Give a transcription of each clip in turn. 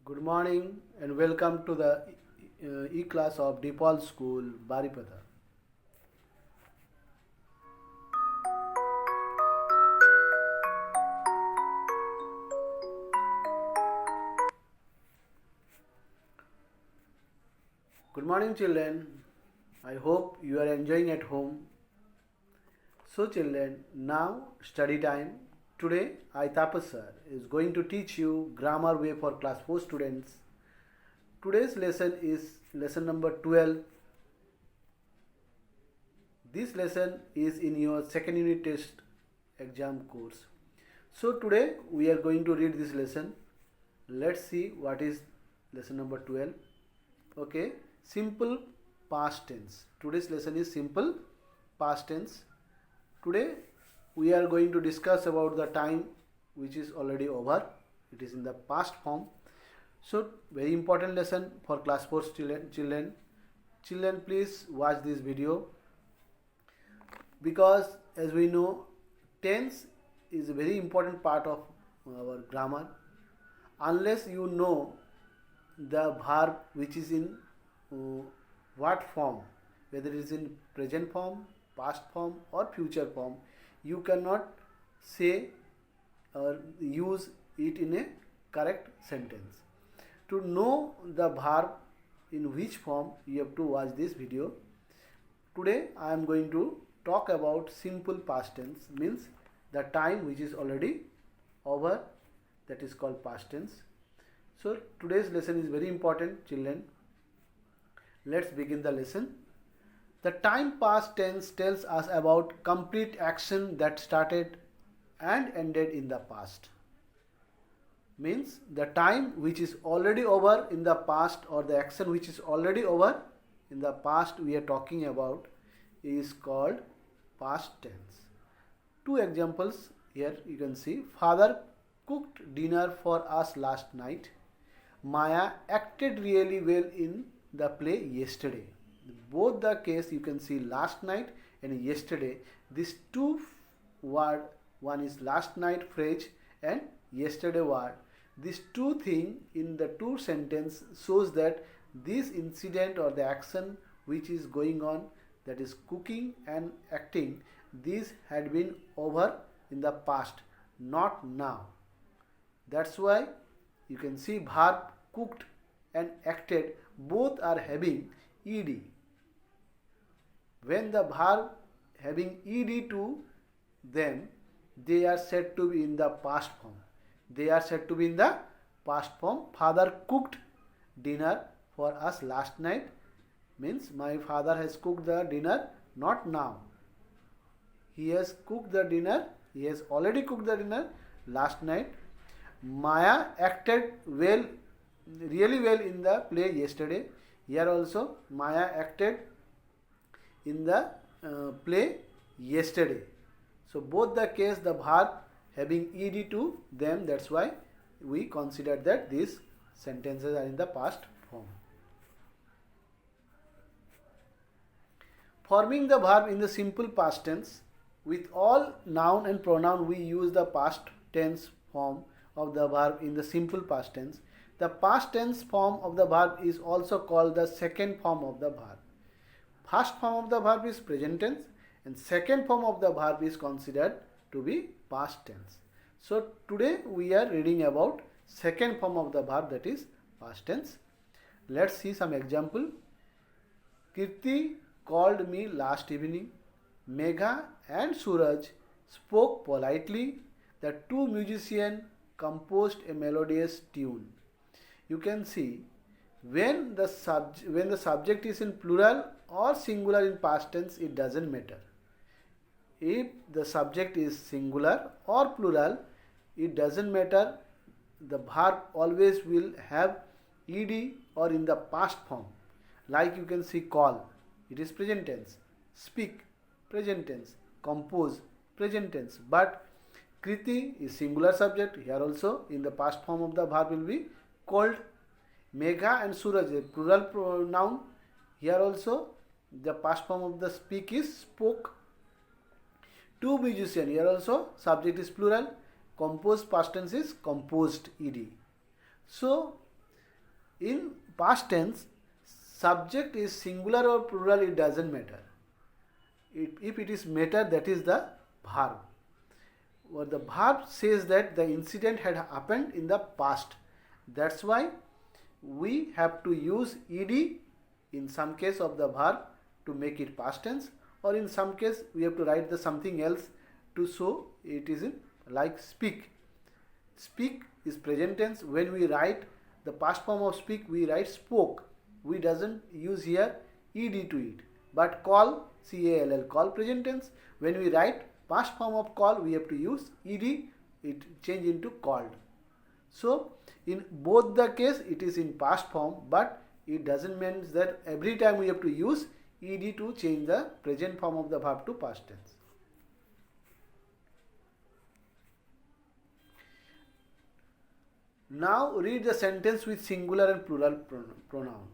Good morning and welcome to the e-class of DePaul School, Baripada. Good morning children. I hope you are enjoying at home. So children, now study time. Today I Tapas sir is going to teach you grammar way for class 4 students. Today's lesson is lesson number 12. This lesson is in your second unit test exam course. So today we are going to read this lesson. Let's see what is lesson number 12. Okay, simple past tense. Today's lesson is simple past tense. Today we are going to discuss about the time which is already over. It is in the past form. So very important lesson for class 4 children. Children, please watch this video, because as we know, tense is a very important part of our grammar. Unless you know the verb which is in what form, whether it is in present form, past form or future form, you cannot say or use it in a correct sentence. To know the verb in which form, you have to watch this video. Today I am going to talk about simple past tense, means the time which is already over, that is called past tense. So today's lesson is very important, children. Let's begin the lesson. The time past tense tells us about complete action that started and ended in the past. Means the time which is already over in the past, or the action which is already over in the past we are talking about, is called past tense. Two examples here you can see. Father cooked dinner for us last night. Maya acted really well in the play yesterday. Both the case you can see last night and yesterday. These two word, one is last night phrase and yesterday word. These two things in the two sentence shows that this incident or the action which is going on, that is cooking and acting, this had been over in the past, not now. That's why you can see verb cooked and acted both are having ed. When the verb having ed to them, they are said to be in the past form. They are said to be in the past form. Father cooked dinner for us last night means my father has cooked the dinner, not now. He has cooked the dinner, he has already cooked the dinner last night. Maya acted well, really well in the play yesterday. Here also Maya acted in the play yesterday. So both the case the verb having ed to them, that's why we consider that these sentences are in the past form. Forming the verb in the simple past tense, with all noun and pronoun we use the past tense form of the verb in the simple past tense. The past tense form of the verb is also called the second form of the verb. First form of the verb is present tense and second form of the verb is considered to be past tense. So today we are reading about second form of the verb, that is past tense. Let's see some example. Kirti called me last evening. Megha and Suraj spoke politely. The two musicians composed a melodious tune. You can see when the subject is in plural or singular in past tense, it doesn't matter. If the subject is singular or plural, it doesn't matter. The verb always will have ed or in the past form. Like you can see call, it is present tense. Speak, present tense. Compose, present tense. But Kriti is singular subject. Here also in the past form of the verb will be called. Megha and Suraj, a plural pronoun. Here also the past form of the speak is spoke. Two musicians, here also subject is plural. Compose past tense is composed ed. So In past tense, subject is singular or plural, it doesn't matter. If it is matter, that is the verb. Or the verb says that the incident had happened in the past. That's why we have to use ed in some case of the verb to make it past tense, or in some case we have to write the something else to show it is in, like speak. Speak is present tense. When we write the past form of speak, we write spoke. We doesn't use here ed to it. But call, call, call present tense. When we write past form of call, we have to use ed, it change into called. So in both the case it is in past form, but it doesn't mean that every time we have to use ed to change the present form of the verb to past tense. Now read the sentence with singular and plural pronoun.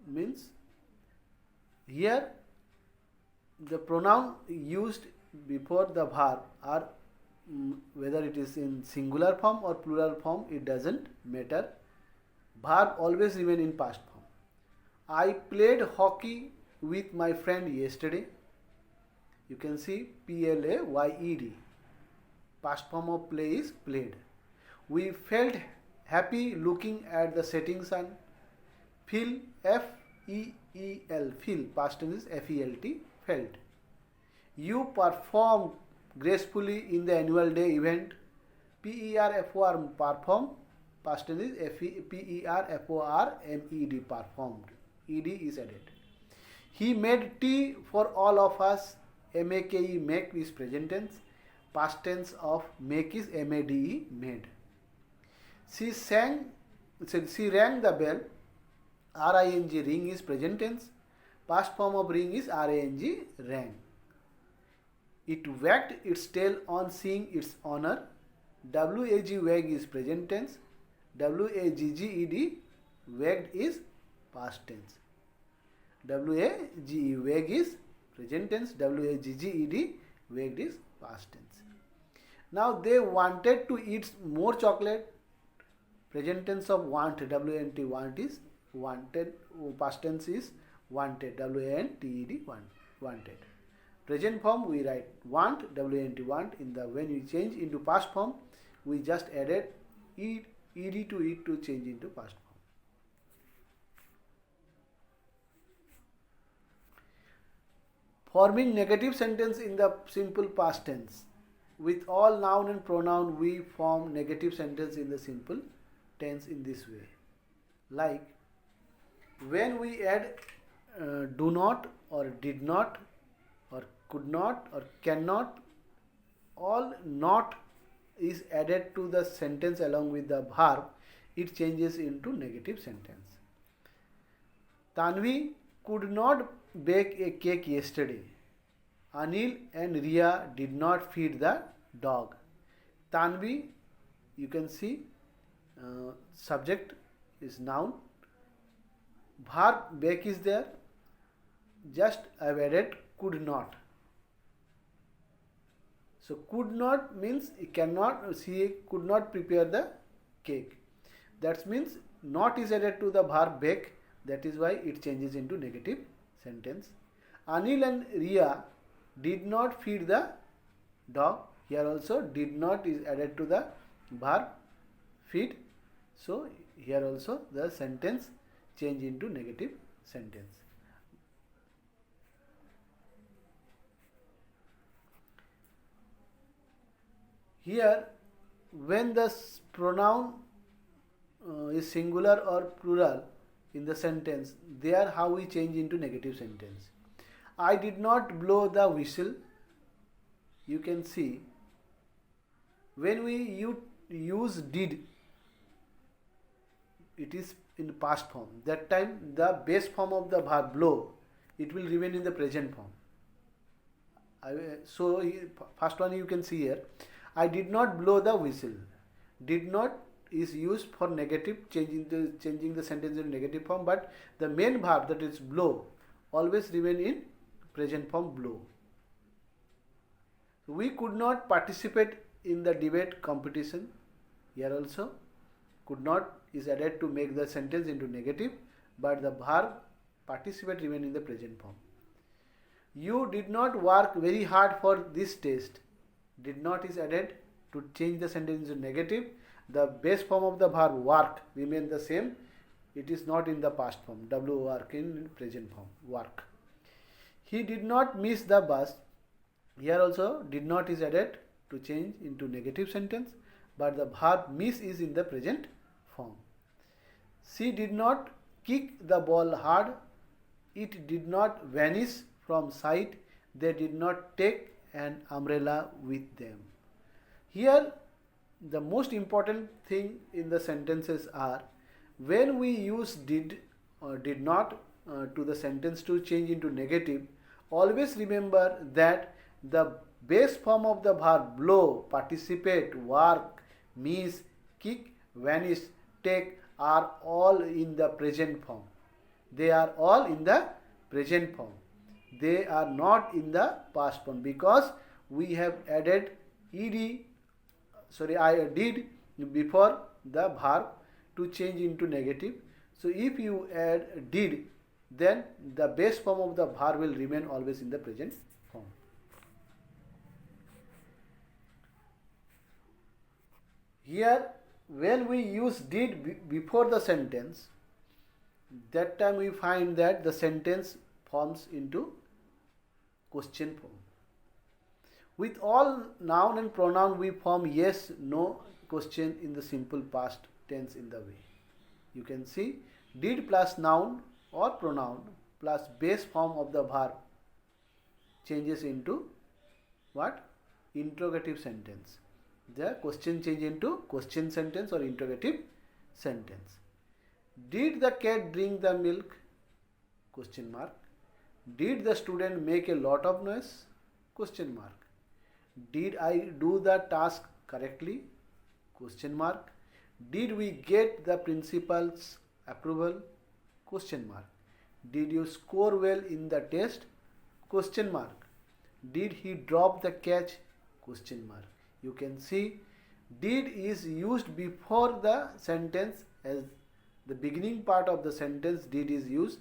Means here the pronoun used before the verb are whether it is in singular form or plural form, it doesn't matter. Verb always remain in past form. I played hockey with my friend yesterday. You can see played. Past form of play is played. We felt happy looking at the setting sun. Feel, F-E-E-L, feel, past tense is F-E-L-T, felt. You performed gracefully in the annual day event. P-E-R-F-O-R, perform, past tense is P-E-R-F-O-R-M-E-D, performed. E-D is added. He made tea for all of us. M-A-K-E, make is present tense. Past tense of make is M-A-D-E, made. She rang the bell. R-I-N-G, ring is present tense. Past form of ring is R-A-N-G, rang. It wagged its tail on seeing its honor. W-A-G, wag is present tense. W-A-G-G-E-D, wagged is past tense. W-A-G-E, wag is present tense. W-A-G-G-E-D, wagged is past tense. Now they wanted to eat more chocolate. Present tense of want, W-A-N-T, want is wanted. Past tense is wanted, W-A-N-T-E-D, wanted. Present form we write want, W-A-N-T, want. In the when we change into past form, we just added ed to it to change into past form. Forming negative sentence in the simple past tense. With all noun and pronoun, we form negative sentence in the simple tense in this way. Like when we add do not or did not or could not or cannot, all not is added to the sentence along with the verb, it changes into negative sentence. Tanvi could not bake a cake yesterday. Anil and Riya did not feed the dog. Tanvi, you can see subject is noun. Verb bake is there. Just I have added could not. So could not means cannot, she could not prepare the cake. That means not is added to the verb bake. That is why it changes into negative sentence. Anil and Riya did not feed the dog. Here also did not is added to the verb feed. So here also the sentence change into negative sentence. Here when the pronoun is singular or plural in the sentence, there how we change into negative sentence. I did not blow the whistle. You can see when we use did, it is in past form. That time the base form of the verb blow, it will remain in the present form. So first one you can see here. I did not blow the whistle. Did not is used for negative, changing the sentence in negative form, but the main verb, that is blow, always remain in present form, blow. We could not participate in the debate competition. Here also could not is added to make the sentence into negative, but the verb participate remain in the present form. You did not work very hard for this test. Did not is added to change the sentence into negative. The base form of the verb work remain the same. It is not in the past form. work in present form. Work. He did not miss the bus. Here also did not is added to change into negative sentence, but the verb miss is in the present form. She did not kick the ball hard. It did not vanish from sight. They did not take an umbrella with them. Here the most important thing in the sentences are when we use did or did not to the sentence to change into negative, always remember that the base form of the verb blow, participate, work, miss, kick, vanish, take are all in the present form. They are all in the present form. They are not in the past form because we have added I did before the verb to change into negative. So if you add did, then the base form of the verb will remain always in the present form. Here when we use did before the sentence, that time we find that the sentence forms into question form. With all noun and pronoun we form yes, no question in the simple past tense in the way. You can see did plus noun or pronoun plus base form of the verb changes into what? Interrogative sentence. The question change into question sentence or interrogative sentence. Did the cat drink the milk? Question mark. Did the student make a lot of noise? Question mark. Did I do the task correctly? Question mark. Did we get the principal's approval? Question mark. Did you score well in the test? Question mark. Did he drop the catch? Question mark. You can see did is used before the sentence as the beginning part of the sentence. Did is used,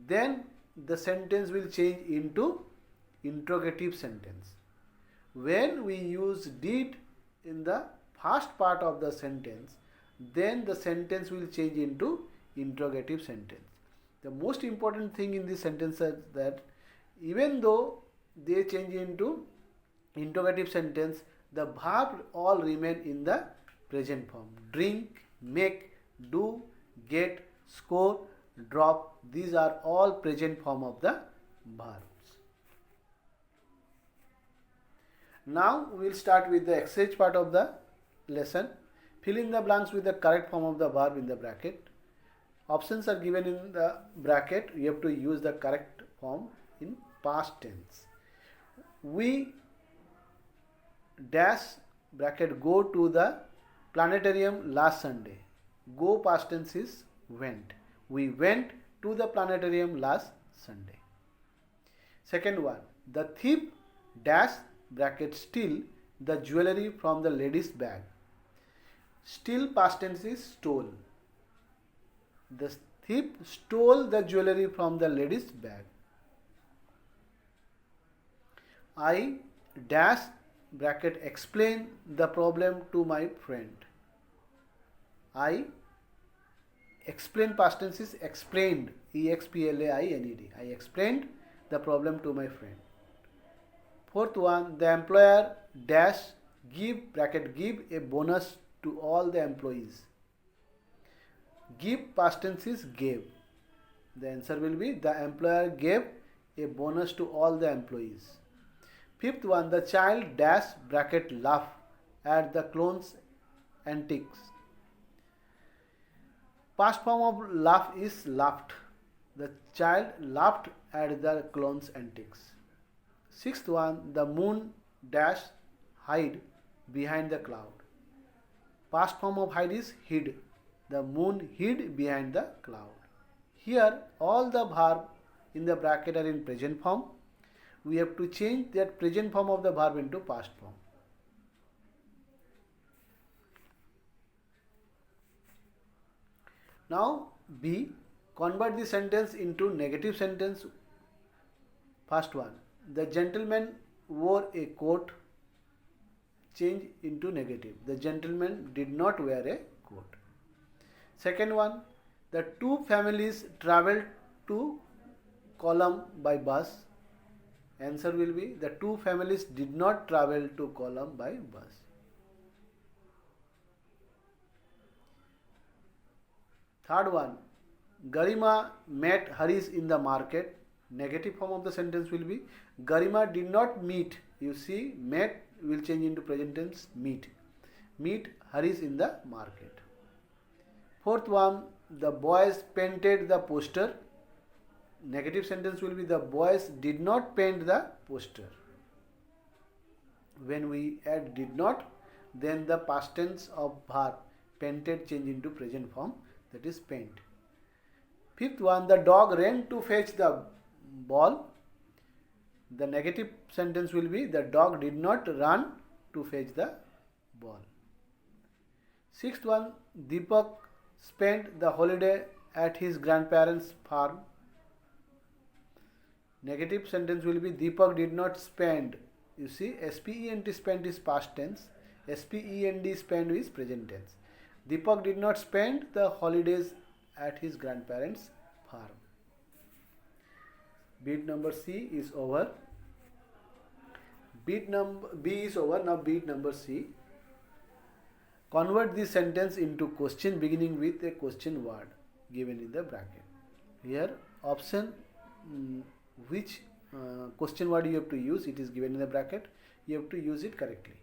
then the sentence will change into interrogative sentence. When we use did in the first part of the sentence, then the sentence will change into interrogative sentence. The most important thing in this sentence is that even though they change into interrogative sentence, the verb all remain in the present form. Drink, make, do, get, score, drop, these are all present form of the verbs. Now we will start with the exercise part of the lesson. Fill in the blanks with the correct form of the verb in the bracket. Options are given in the bracket. You have to use the correct form in past tense. We dash bracket go to the planetarium last Sunday. Go past tense is went. We went to the planetarium last Sunday. Second one, the thief dash bracket steal the jewelry from the lady's bag. Steal past tense is stole. The thief stole the jewelry from the lady's bag. I dash bracket explain the problem to my friend. I explain past tense is explained. explained. I explained the problem to my friend. Fourth one, the employer dash give bracket give a bonus to all the employees. Give past tense is gave. The answer will be the employer gave a bonus to all the employees. Fifth one, the child dash bracket laugh at the clown's antics. Past form of laugh is laughed. The child laughed at the clown's antics. Sixth one, the moon dash hide behind the cloud. Past form of hide is hid. The moon hid behind the cloud. Here all the verb in the bracket are in present form. We have to change that present form of the verb into past form. Now B. Convert the sentence into negative sentence. First one. The gentleman wore a coat. Change into negative. The gentleman did not wear a coat. Second one. The two families travelled to Kollam by bus. Answer will be the two families did not travel to Kollam by bus. Third one. Garima met Harish in the market. Negative form of the sentence will be Garima did not meet. You see, met will change into present tense, meet. Meet Harish in the market. Fourth one, the boys painted the poster. Negative sentence will be the boys did not paint the poster. When we add did not, then the past tense of verb painted change into present form, that is paint. Fifth one, the dog ran to fetch the ball. The negative sentence will be the dog did not run to fetch the ball. Sixth one, Deepak spent the holiday at his grandparents' farm. Negative sentence will be Deepak did not spend. You see, spent spent is past tense. Spend spend is present tense. Deepak did not spend the holidays at his grandparents' farm. Beat number C is over. Beat number B is over. Now beat number C. Convert this sentence into question beginning with a question word given in the bracket. Here option which question word you have to use, it is given in the bracket. You have to use it correctly.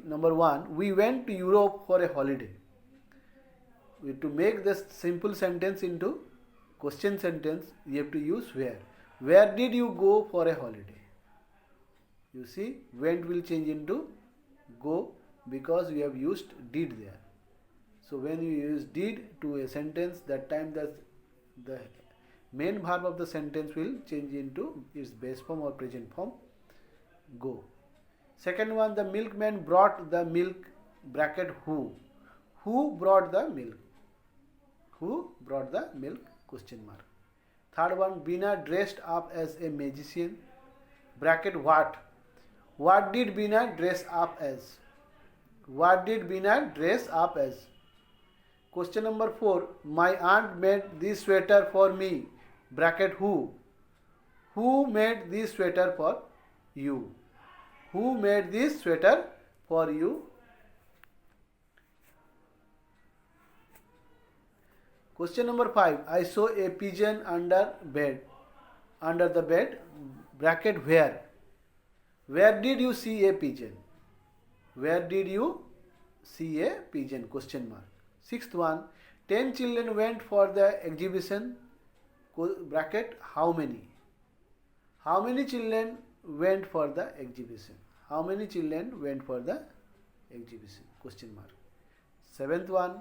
Number one, we went to Europe for a holiday. To make this simple sentence into question sentence, you have to use where. Where did you go for a holiday? You see, went will change into go because you have used did there. So when you use did to a sentence, that time the main verb of the sentence will change into its base form or present form, go. Second one, the milkman brought the milk, bracket who. Who brought the milk? Who brought the milk? Question mark. Third one, Bina dressed up as a magician, bracket what. What did Bina dress up as? What did Bina dress up as? Question number 4, my aunt made this sweater for me, bracket who. Who made this sweater for you? Who made this sweater for you? Question number 5, I saw a pigeon under the bed, bracket where. Where did you see a pigeon? Where did you see a pigeon? Question mark. Sixth one, 10 children went for the exhibition, bracket how many. How many children went for the exhibition? How many children went for the exhibition? Question mark. Seventh one,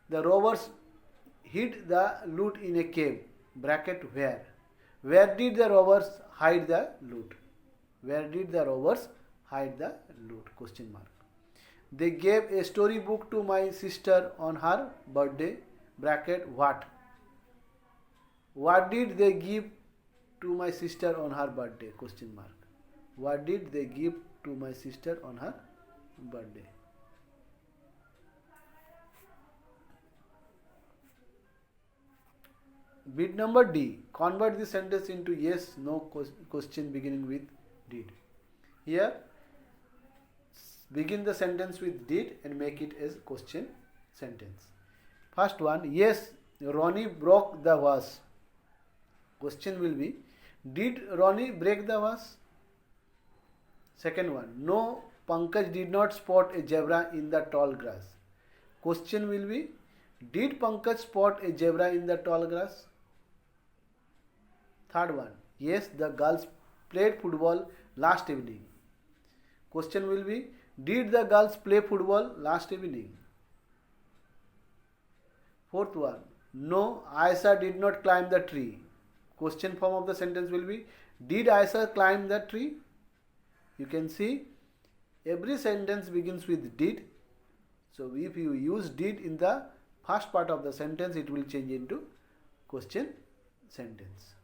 the robbers hid the loot in a cave, bracket where. Where did the robbers hide the loot? Where did the robbers hide the loot? Question mark. They gave a storybook to my sister on her birthday, bracket what. What did they give to my sister on her birthday? Question mark. What did they give to my sister on her birthday? Bit number D. Convert the sentence into yes, no question beginning with did. Here, begin the sentence with did and make it as question sentence. First one, yes, Ronnie broke the vase. Question will be, did Ronnie break the vase? Second one, no, Pankaj did not spot a zebra in the tall grass. Question will be, did Pankaj spot a zebra in the tall grass? Third one, yes, the girls played football last evening. Question will be, did the girls play football last evening? Fourth one, no, Aisha did not climb the tree. Question form of the sentence will be, did Aisha climb the tree? You can see every sentence begins with did. So if you use did in the first part of the sentence, it will change into question sentence.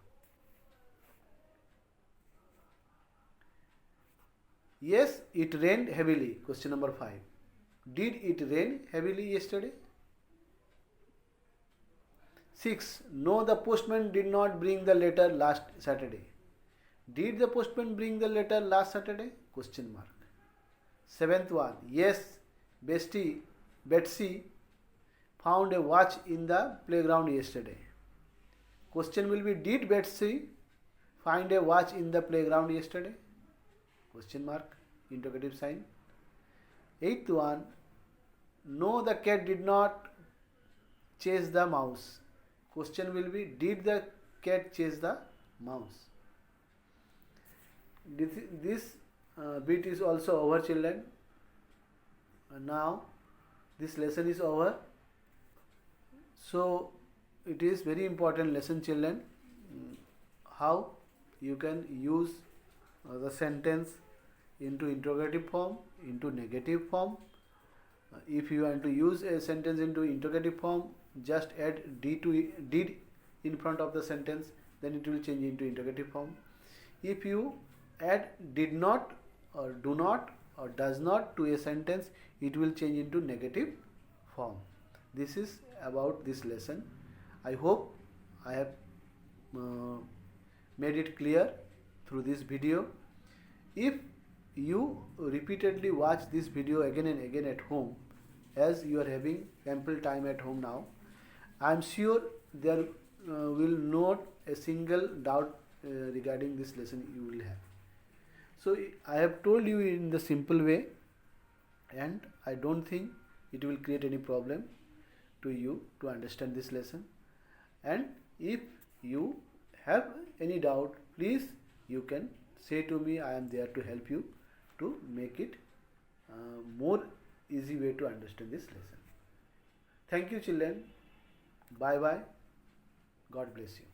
Yes, it rained heavily. Question number 5. Did it rain heavily yesterday? 6. No, the postman did not bring the letter last Saturday. Did the postman bring the letter last Saturday? Question mark. 7th one. Yes, Betsy found a watch in the playground yesterday. Question will be, did Betsy find a watch in the playground yesterday? Question mark, interrogative sign. 8th one. No, the cat did not chase the mouse. Question will be, did the cat chase the mouse? This bit is also over, children. Now this lesson is over. So it is very important lesson, children, how you can use the sentence into interrogative form, into negative form. If you want to use a sentence into interrogative form, just add did in front of the sentence, then it will change into interrogative form. If you add did not or do not or does not to a sentence, it will change into negative form. This is about this lesson. I hope I have made it clear through this video. If you repeatedly watch this video again and again at home, as you are having ample time at home now, I am sure there will not a single doubt regarding this lesson you will have. So I have told you in the simple way, and I don't think it will create any problem to you to understand this lesson. And if you have any doubt, please you can say to me. I am there to help you to make it more easy way to understand this lesson. Thank you, children. Bye bye. God bless you.